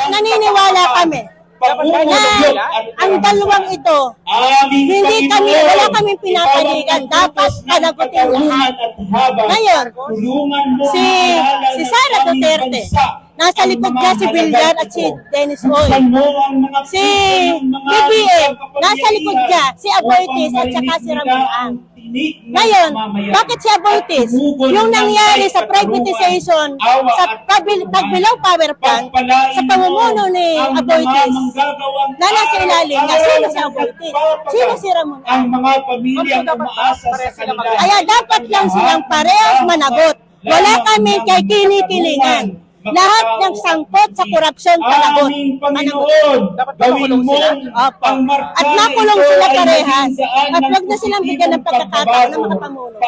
Naniniwala kami na ang dalawang ito, wala kaming pinapaligan. Dapat panagutin lahat. Ngayon, si Sara Duterte, nasa likod niya si Villar at si Dennis Oy. Si BBM, nasa likod niya si Aboitiz at saka si Ramon. Ngayon, bakit si Aboitiz? Yung nangyari sa privatization, sa pag-below power plant, sa pamumuno ni Aboitiz, na nasa ilalim na sino si Aboitiz? Sino si Ramon? Kaya dapat lang silang parehas managot. Wala kami kay kinikilingan. Lahat ng sangkot sa korupsyon panagot. Dapat makulong sila. Opo. At makulong sila parehas. At wag na silang bigyan ng pagkakataon na makapamuno.